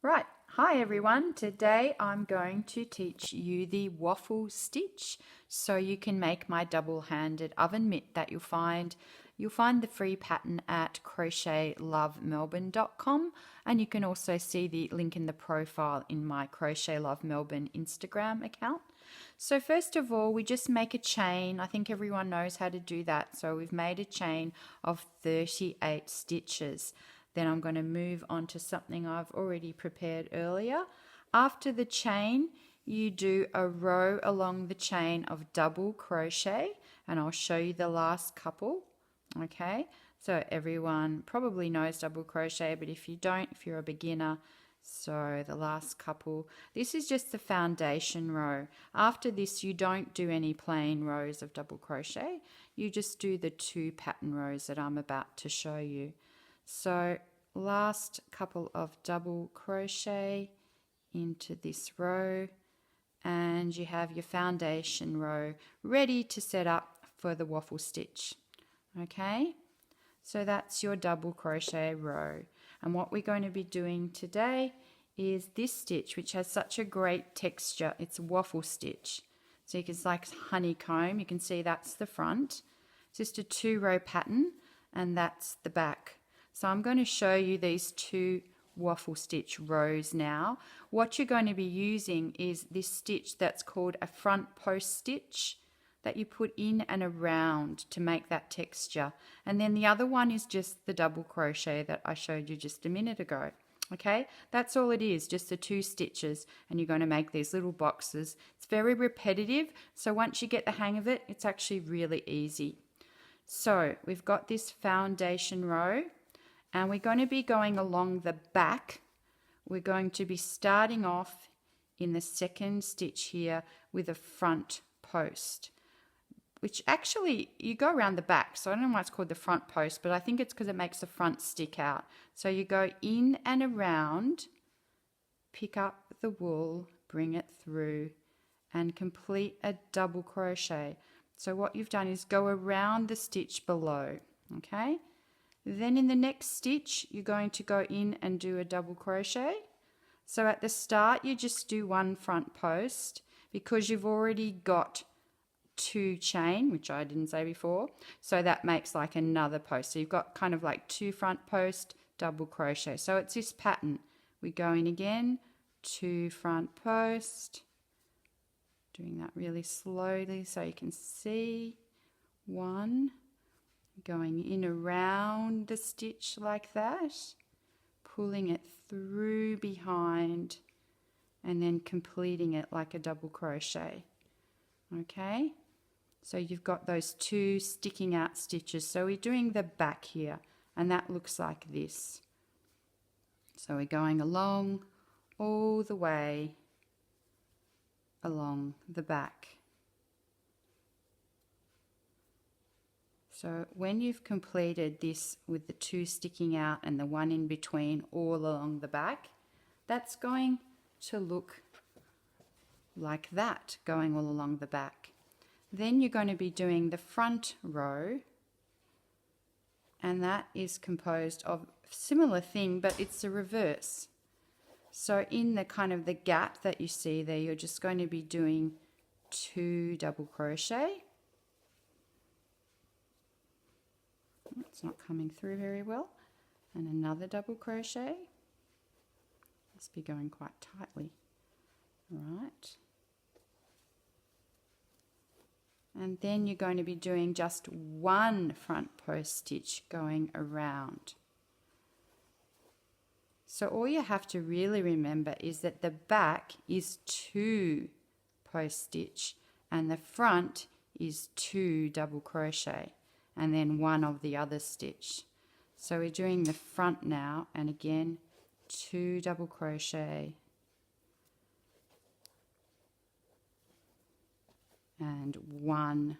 Right, hi everyone. Today I'm going to teach you the waffle stitch so you can make my double-handed oven mitt that you'll find the free pattern at crochetlovemelbourne.com, and you can also see the link in the profile in my Crochet Love Melbourne Instagram account. So first of all, we just make a chain. I think everyone knows how to do that. So we've made a chain of 38 stitches. Then I'm going to move on to something I've already prepared earlier. After the chain, you do a row along the chain of double crochet, and I'll show you the last couple. Okay, so everyone probably knows double crochet, but if you don't, if you're a beginner, so the last couple, this is just the foundation row. After this, you don't do any plain rows of double crochet, you just do the 2 pattern rows that I'm about to show you. So last couple of double crochet into this row, and you have your foundation row ready to set up for the waffle stitch. Okay, so that's your double crochet row, and what we're going to be doing today is this stitch, which has such a great texture. It's a waffle stitch, so you can, it's like honeycomb. You can see that's the front. It's just a 2-row pattern, and that's the back. So I'm going to show you these 2 waffle stitch rows now. What you're going to be using is this stitch that's called a front post stitch that you put in and around to make that texture. And then the other one is just the double crochet that I showed you just a minute ago. Okay, that's all it is, just the 2 stitches, and you're going to make these little boxes. It's very repetitive, so once you get the hang of it, it's actually really easy. So we've got this foundation row, and we're going to be going along the back. We're going to be starting off in the 2nd stitch here with a front post, which actually you go around the back. So I don't know why it's called the front post, but I think it's because it makes the front stick out. So you go in and around, pick up the wool, bring it through, and complete a double crochet. So what you've done is go around the stitch below, okay? Then in the next stitch, you're going to go in and do a double crochet. So at the start, you just do 1 front post because you've already got 2 chain, which I didn't say before. So that makes like another post. So you've got kind of like 2 front post, double crochet. So it's this pattern. We go in again, 2 front post, doing that really slowly so you can see. 1. Going in around the stitch like that, pulling it through behind, and then completing it like a double crochet. Okay, so you've got those 2 sticking out stitches. So we're doing the back here, and that looks like this. So we're going along all the way along the back. So when you've completed this with the 2 sticking out and the 1 in between all along the back, that's going to look like that, going all along the back. Then you're going to be doing the front row, and that is composed of a similar thing, but it's the reverse. So in the kind of the gap that you see there, you're just going to be doing 2 double crochet. It's not coming through very well, and another double crochet. Must be going quite tightly. Right, and then you're going to be doing just 1 front post stitch going around. So all you have to really remember is that the back is 2 post stitch and the front is 2 double crochet, and then 1 of the other stitch. So we're doing the front now, and again 2 double crochet and 1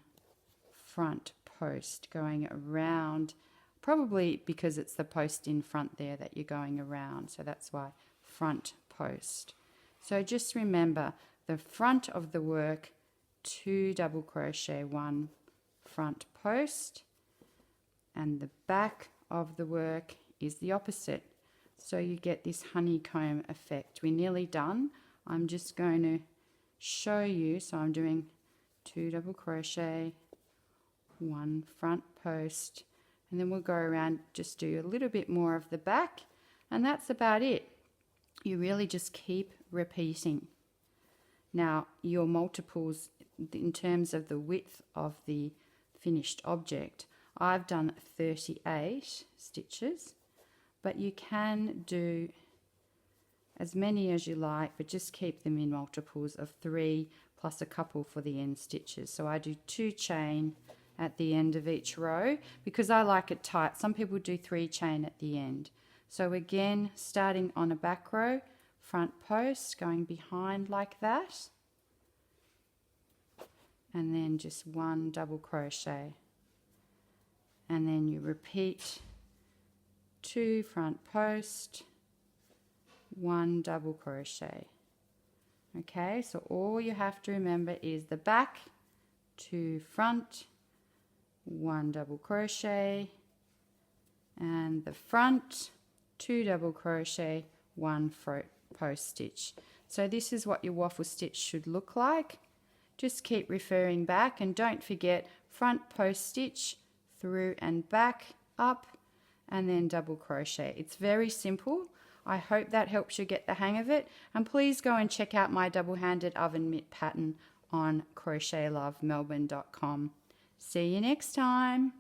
front post going around, probably because it's the post in front there that you're going around, so that's why front post. So just remember the front of the work, 2 double crochet, 1 front post, and the back of the work is the opposite. so you get this honeycomb effect. We're nearly done. I'm just going to show you. So I'm doing 2 double crochet, 1 front post, and then we'll go around, just do a little bit more of the back, and that's about it. You really just keep repeating. Now your multiples in terms of the width of the finished object, I've done 38 stitches, but you can do as many as you like, but just keep them in multiples of 3 plus a couple for the end stitches. So I do 2 chain at the end of each row because I like it tight. Some people do 3 chain at the end. So again, starting on a back row, front post, going behind like that, and then just 1 double crochet, and then you repeat 2 front post, 1 double crochet. Okay, so all you have to remember is the back, 2 front, 1 double crochet, and the front, 2 double crochet, 1 post stitch. So this is what your waffle stitch should look like. Just keep referring back, and don't forget front post stitch, through and back, up, and then double crochet. It's very simple. I hope that helps you get the hang of it, and please go and check out my double-handed oven mitt pattern on crochetlovemelbourne.com. See you next time.